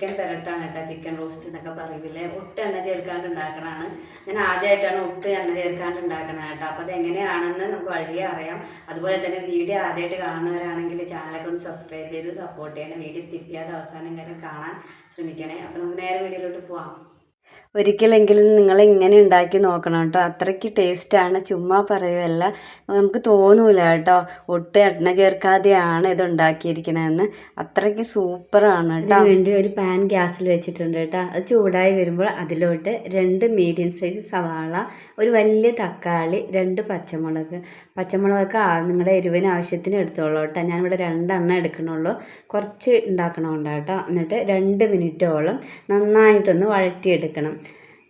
Chicken പെരട്ടാണ് കേട്ടോ, chicken roast എന്നൊക്കെ പറയില്ലേ. ഒട്ടും എണ്ണ ചേർക്കാണ്ട് ഉണ്ടാക്കണതാണ്. ഞാൻ ആദ്യമായിട്ടാണ് ഒട്ടും എണ്ണ ചേർക്കാണ്ട് ഉണ്ടാക്കണത് കേട്ടോ. അപ്പോൾ അതെങ്ങനെയാണെന്ന് നമുക്ക് വഴിയെ അറിയാം. അതുപോലെ തന്നെ വീഡിയോ ആദ്യമായിട്ട് കാണുന്നവരാണെങ്കിൽ ചാനലൊക്കെ ഒന്ന് സബ്സ്ക്രൈബ് ചെയ്ത് സപ്പോർട്ട് ചെയ്യണം. വീഡിയോ സ്കിപ്പ് ചെയ്യാതെ അവസാനം വരെ കാണാൻ ശ്രമിക്കണേ. അപ്പോൾ നമുക്ക് നേരെ വീഡിയോയിലോട്ട് പോവാം. ഒരിക്കലെങ്കിലും നിങ്ങൾ ഇങ്ങനെ ഉണ്ടാക്കി നോക്കണം കേട്ടോ. അത്രയ്ക്ക് ടേസ്റ്റാണ്, ചുമ്മാ പറയുമല്ല. നമുക്ക് തോന്നൂല കേട്ടോ, ഒട്ടും എണ്ണ ചേർക്കാതെയാണ് ഇത് ഉണ്ടാക്കിയിരിക്കണതെന്ന്. അത്രയ്ക്ക് സൂപ്പറാണ് കേട്ടോ. അതിന് വേണ്ടി ഒരു പാൻ ഗ്യാസിൽ വെച്ചിട്ടുണ്ട് കേട്ടോ. അത് ചൂടായി വരുമ്പോൾ അതിലോട്ട് 2 മീഡിയം സൈസ് സവാള, ഒരു വലിയ തക്കാളി, 2 പച്ചമുളകൊക്കെ നിങ്ങളുടെ എരിവിന് ആവശ്യത്തിന് എടുത്തോളൂ കേട്ടോ. ഞാനിവിടെ 2 എണ്ണം എടുക്കണുള്ളൂ, കുറച്ച് ഉണ്ടാക്കണമുണ്ട് കേട്ടോ. എന്നിട്ട് 2 മിനിറ്റോളം നന്നായിട്ടൊന്ന് വഴറ്റിയെടുക്കണം.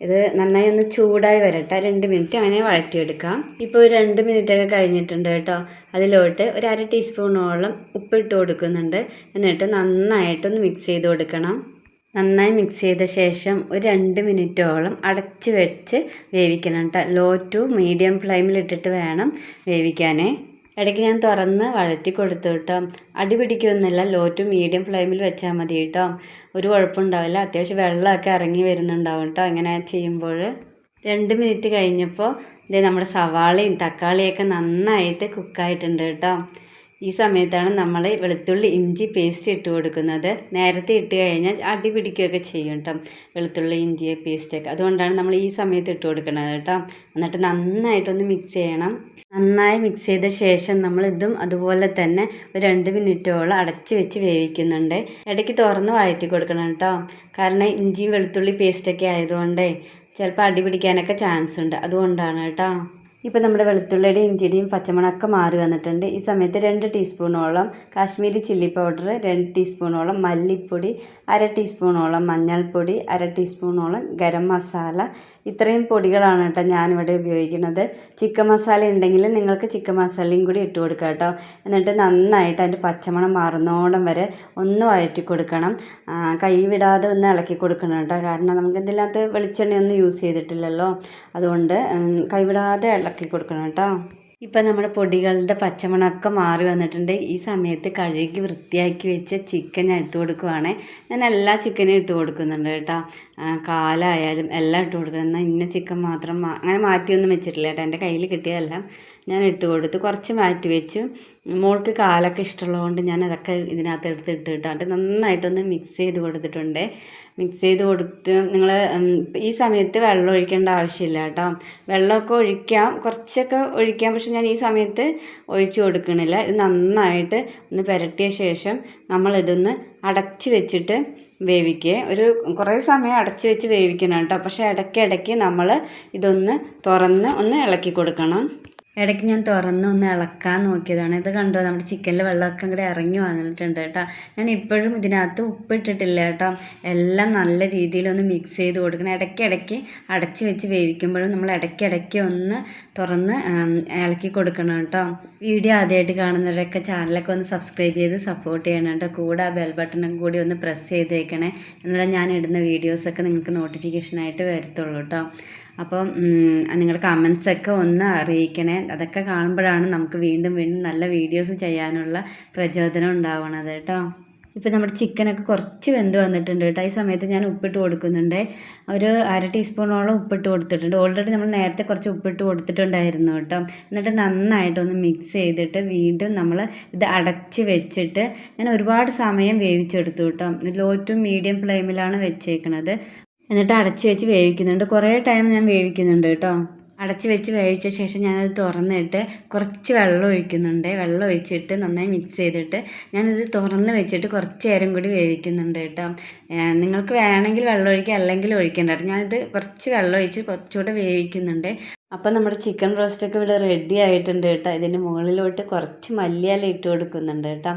ഇത് നന്നായി ഒന്ന് ചൂടായി വരട്ടെ. 2 മിനിറ്റ് അങ്ങനെ വഴറ്റിയെടുക്കാം. ഇപ്പോൾ ഒരു 2 മിനിറ്റൊക്കെ കഴിഞ്ഞിട്ടുണ്ട് കേട്ടോ. അതിലോട്ട് ഒരു 1/2 ടീസ്പൂണോളം ഉപ്പിട്ട് കൊടുക്കുന്നുണ്ട്. എന്നിട്ട് നന്നായിട്ടൊന്ന് മിക്സ് ചെയ്ത് കൊടുക്കണം. നന്നായി മിക്സ് ചെയ്ത ശേഷം ഒരു 2 മിനിറ്റോളം അടച്ച് വെച്ച് വേവിക്കണം കേട്ടോ. ലോ ടു മീഡിയം ഫ്ലെയിമിലിട്ടിട്ട് വേണം വേവിക്കാനേ. ഇടയ്ക്ക് ഞാൻ തുറന്ന് വഴറ്റി കൊടുത്തു കേട്ടോ. അടി പിടിക്കുമെന്നില്ല, ലോ ടു മീഡിയം ഫ്ലെയിമിൽ വെച്ചാൽ മതി കേട്ടോ. ഒരു കുഴപ്പമുണ്ടാവില്ല. അത്യാവശ്യം വെള്ളമൊക്കെ ഇറങ്ങി വരുന്നുണ്ടാവും കേട്ടോ ഇങ്ങനെ ചെയ്യുമ്പോൾ. 2 മിനിറ്റ് കഴിഞ്ഞപ്പോൾ ഇത് നമ്മുടെ സവാളയും തക്കാളിയൊക്കെ നന്നായിട്ട് കുക്കായിട്ടുണ്ട് കേട്ടോ. ഈ സമയത്താണ് നമ്മൾ വെളുത്തുള്ളി ഇഞ്ചി പേസ്റ്റ് ഇട്ട് കൊടുക്കുന്നത്. നേരത്തെ ഇട്ട് കഴിഞ്ഞാൽ അടി പിടിക്കുകയൊക്കെ ചെയ്യും കേട്ടോ, വെളുത്തുള്ളി ഇഞ്ചി പേസ്റ്റൊക്കെ. അതുകൊണ്ടാണ് നമ്മൾ ഈ സമയത്ത് ഇട്ട് കൊടുക്കുന്നത് കേട്ടോ. എന്നിട്ട് നന്നായിട്ടൊന്ന് മിക്സ് ചെയ്യണം. നന്നായി മിക്സ് ചെയ്ത ശേഷം നമ്മൾ ഇതും അതുപോലെ തന്നെ ഒരു 2 മിനിറ്റോളം അടച്ച് വെച്ച് വേവിക്കുന്നുണ്ട്. ഇടയ്ക്ക് തുറന്ന് വഴറ്റി കൊടുക്കണം കേട്ടോ. കാരണം ഇഞ്ചിയും വെളുത്തുള്ളി പേസ്റ്റൊക്കെ ആയതുകൊണ്ടേ ചിലപ്പോൾ അടി പിടിക്കാനൊക്കെ ചാൻസ് ഉണ്ട്. അതുകൊണ്ടാണ് കേട്ടോ. ഇപ്പോൾ നമ്മുടെ വെളുത്തുള്ളിയുടെയും ഇഞ്ചിയുടെയും പച്ചമണമൊക്കെ മാറി വന്നിട്ടുണ്ട്. ഈ സമയത്ത് 2 ടീസ്പൂണോളം കാശ്മീരി ചില്ലി പൗഡർ, 2 ടീസ്പൂണോളം മല്ലിപ്പൊടി, 1/2 ടീസ്പൂണോളം മഞ്ഞൾപ്പൊടി, 1/2 ടീസ്പൂണോളം ഗരം മസാല, ഇത്രയും പൊടികളാണ് കേട്ടോ ഞാനിവിടെ ഉപയോഗിക്കുന്നത്. ചിക്കൻ മസാല ഉണ്ടെങ്കിൽ നിങ്ങൾക്ക് ചിക്കൻ മസാലയും കൂടി ഇട്ട് കൊടുക്കുക കേട്ടോ. എന്നിട്ട് നന്നായിട്ട് അതിൻ്റെ പച്ചമണം മാറുന്നോടം വരെ ഒന്ന് വഴറ്റി കൊടുക്കണം. കൈ വിടാതെ ഒന്ന് ഇളക്കി കൊടുക്കണം കേട്ടോ. കാരണം നമുക്ക് ഇതിനകത്ത് വെളിച്ചെണ്ണയൊന്നും യൂസ് ചെയ്തിട്ടില്ലല്ലോ, അതുകൊണ്ട് കൈവിടാതെ ഇളക്കി കൊടുക്കണം കേട്ടോ. ഇപ്പം നമ്മുടെ പൊടികളുടെ പച്ചമണമൊക്കെ മാറി വന്നിട്ടുണ്ട്. ഈ സമയത്ത് കഴുകി വൃത്തിയാക്കി വെച്ച ചിക്കൻ ഞാൻ ഇട്ട് കൊടുക്കുവാണ്. ഞാൻ എല്ലാ ചിക്കനും ഇട്ട് കൊടുക്കുന്നുണ്ട് കേട്ടോ. കാലായാലും എല്ലാം ഇട്ട് കൊടുക്കണം. എന്നാൽ ഇന്ന ചിക്കൻ മാത്രം അങ്ങനെ മാറ്റിയൊന്നും വെച്ചിട്ടില്ല കേട്ടോ. എൻ്റെ കയ്യിൽ കിട്ടിയതെല്ലാം ഞാൻ ഇട്ട് കൊടുത്ത് കുറച്ച് മാറ്റി വെച്ചു. മോൾക്ക് കാലൊക്കെ ഇഷ്ടമുള്ളതുകൊണ്ട് ഞാൻ അതൊക്കെ ഇതിനകത്ത് എടുത്തിട്ട് കേട്ടോ. നന്നായിട്ടൊന്ന് മിക്സ് ചെയ്ത് കൊടുത്തിട്ടുണ്ട്. മിക്സ് ചെയ്ത് കൊടുത്ത് നിങ്ങൾ ഈ സമയത്ത് വെള്ളം ഒഴിക്കേണ്ട ആവശ്യമില്ല കേട്ടോ. വെള്ളമൊക്കെ ഒഴിക്കാം, കുറച്ചൊക്കെ ഒഴിക്കാം, പക്ഷെ ഞാൻ ഈ സമയത്ത് ഒഴിച്ച് കൊടുക്കണില്ല. ഇത് നന്നായിട്ട് ഒന്ന് പുരട്ടിയ ശേഷം നമ്മളിതൊന്ന് അടച്ച് വെച്ചിട്ട് വേവിക്കുക. ഒരു കുറേ സമയം അടച്ച് വെച്ച് വേവിക്കണം കേട്ടോ. പക്ഷേ ഇടയ്ക്കിടയ്ക്ക് നമ്മൾ ഇതൊന്ന് തുറന്ന് ഒന്ന് ഇളക്കി കൊടുക്കണം. ഇടയ്ക്ക് ഞാൻ തുറന്ന് ഒന്ന് ഇളക്കാൻ നോക്കിയതാണ്. ഇത് കണ്ടോ, നമ്മുടെ ചിക്കനിൽ വെള്ളമൊക്കെ കൂടെ ഇറങ്ങി വന്നിട്ടുണ്ട് കേട്ടോ. ഞാൻ ഇപ്പോഴും ഇതിനകത്ത് ഉപ്പിട്ടിട്ടില്ല കേട്ടോ. എല്ലാം നല്ല രീതിയിലൊന്ന് മിക്സ് ചെയ്ത് കൊടുക്കണം. ഇടയ്ക്കിടയ്ക്ക് അടച്ച് വെച്ച് വേവിക്കുമ്പോഴും നമ്മൾ ഇടയ്ക്കിടയ്ക്ക് ഒന്ന് തുറന്ന് ഇളക്കി കൊടുക്കണം കേട്ടോ. വീഡിയോ ആദ്യമായിട്ട് കാണുന്നവരൊക്കെ ചാനലൊക്കെ ഒന്ന് സബ്സ്ക്രൈബ് ചെയ്ത് സപ്പോർട്ട് ചെയ്യണം കേട്ടോ. കൂടെ ആ ബെൽ ബട്ടണും കൂടി ഒന്ന് പ്രസ് ചെയ്തേക്കണേ. എന്നാലും ഞാൻ ഇടുന്ന വീഡിയോസൊക്കെ നിങ്ങൾക്ക് നോട്ടിഫിക്കേഷനായിട്ട് വരത്തുള്ളൂ കേട്ടോ. അപ്പം നിങ്ങളുടെ കമൻസൊക്കെ ഒന്ന് അറിയിക്കണേ. അതൊക്കെ കാണുമ്പോഴാണ് നമുക്ക് വീണ്ടും നല്ല വീഡിയോസ് ചെയ്യാനുള്ള പ്രചോദനം ഉണ്ടാവണത് കേട്ടോ. ഇപ്പോൾ നമ്മുടെ ചിക്കനൊക്കെ കുറച്ച് വെന്ത് വന്നിട്ടുണ്ട് കേട്ടോ. ഈ സമയത്ത് ഞാൻ ഉപ്പിട്ട് കൊടുക്കുന്നുണ്ട്. ഒരു 1/2 ടീസ്പൂണോളം ഉപ്പിട്ട് കൊടുത്തിട്ടുണ്ട്. ഓൾറെഡി നമ്മൾ നേരത്തെ കുറച്ച് ഉപ്പിട്ട് കൊടുത്തിട്ടുണ്ടായിരുന്നു കേട്ടോ. എന്നിട്ട് നന്നായിട്ടൊന്ന് മിക്സ് ചെയ്തിട്ട് വീണ്ടും നമ്മൾ ഇത് അടച്ച് വെച്ചിട്ട് ഞാൻ ഒരുപാട് സമയം വേവിച്ചെടുത്തു കേട്ടോ. ലോ ടു മീഡിയം ഫ്ലെയിമിലാണ് വെച്ചേക്കണത്. എന്നിട്ട് അടച്ച് വെച്ച് വേവിക്കുന്നുണ്ട്. കുറേ ടൈം ഞാൻ വേവിക്കുന്നുണ്ട് കേട്ടോ. അടച്ച് വെച്ച് വേവിച്ച ശേഷം ഞാനത് തുറന്നിട്ട് കുറച്ച് വെള്ളം ഒഴിക്കുന്നുണ്ട്. വെള്ളം ഒഴിച്ചിട്ട് നന്നായി മിക്സ് ചെയ്തിട്ട് ഞാനിത് തുറന്ന് വെച്ചിട്ട് കുറച്ച് നേരം കൂടി വേവിക്കുന്നുണ്ട് കേട്ടോ. നിങ്ങൾക്ക് വേണമെങ്കിൽ വെള്ളം ഒഴിക്കുക, അല്ലെങ്കിൽ ഒഴിക്കേണ്ട കേട്ടോ. ഞാനിത് കുറച്ച് വെള്ളം ഒഴിച്ച് കുറച്ചുകൂടെ വേവിക്കുന്നുണ്ട്. അപ്പം നമ്മുടെ ചിക്കൻ റോസ്റ്റൊക്കെ ഇവിടെ റെഡി ആയിട്ടുണ്ട് കേട്ടോ. ഇതിന് മുകളിലോട്ട് കുറച്ച് മല്ലിയില ഇട്ട് കൊടുക്കുന്നുണ്ട് കേട്ടോ.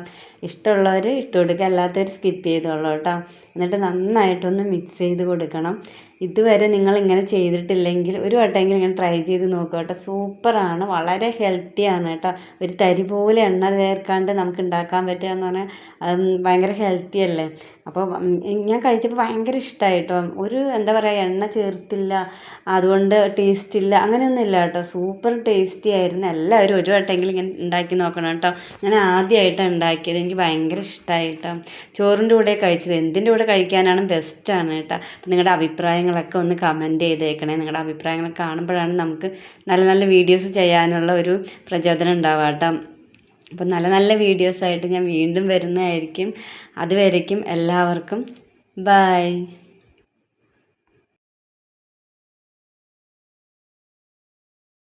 ഇഷ്ടമുള്ളവർ ഇട്ട് കൊടുക്കുക, അല്ലാത്തവർ സ്കിപ്പ് ചെയ്തോളൂ കേട്ടോ. എന്നിട്ട് നന്നായിട്ടൊന്ന് മിക്സ് ചെയ്ത് കൊടുക്കണം. ഇതുവരെ നിങ്ങൾ ഇങ്ങനെ ചെയ്തിട്ടില്ലെങ്കിൽ ഒരു വട്ടമെങ്കിലും ഇങ്ങനെ ട്രൈ ചെയ്ത് നോക്കുക കേട്ടോ. സൂപ്പറാണ്, വളരെ ഹെൽത്തിയാണ് കേട്ടോ. ഒരു തരി പോലെ എണ്ണ ചേർക്കാണ്ട് നമുക്ക് ഉണ്ടാക്കാൻ പറ്റുക എന്ന് പറഞ്ഞാൽ ഭയങ്കര ഹെൽത്തി അല്ലേ. അപ്പോൾ ഞാൻ കഴിച്ചപ്പോൾ ഭയങ്കര ഇഷ്ടമായി കേട്ടോ. ഒരു എന്താ പറയുക, എണ്ണ ചേർത്തില്ല അതുകൊണ്ട് ടേസ്റ്റ് ഇല്ല അങ്ങനെയൊന്നും ഇല്ല കേട്ടോ. സൂപ്പർ ടേസ്റ്റി ആയിരുന്നു. എല്ലാവരും ഒരു വട്ടമെങ്കിലും ഇങ്ങനെ ഉണ്ടാക്കി നോക്കണം കേട്ടോ. ഞാൻ ആദ്യമായിട്ടാണ് ഉണ്ടാക്കിയത്, എനിക്ക് ഭയങ്കര ഇഷ്ടമായി കേട്ടോ. ചോറിൻ്റെ കൂടെ കഴിച്ചത്, എന്തിൻ്റെ കൂടെ കഴിക്കാനാണ് ബെസ്റ്റാണ് കേട്ടോ. അപ്പം നിങ്ങളുടെ അഭിപ്രായങ്ങളൊക്കെ ഒന്ന് കമൻറ്റ് ചെയ്തേക്കണേ. നിങ്ങളുടെ അഭിപ്രായങ്ങൾ കാണുമ്പോഴാണ് നമുക്ക് നല്ല നല്ല വീഡിയോസ് ചെയ്യാനുള്ള ഒരു പ്രചോദനം ഉണ്ടാവുക കേട്ടോ. അപ്പം നല്ല നല്ല വീഡിയോസായിട്ട് ഞാൻ വീണ്ടും വരുന്നതായിരിക്കും. അതുവരേക്കും എല്ലാവർക്കും ബൈ.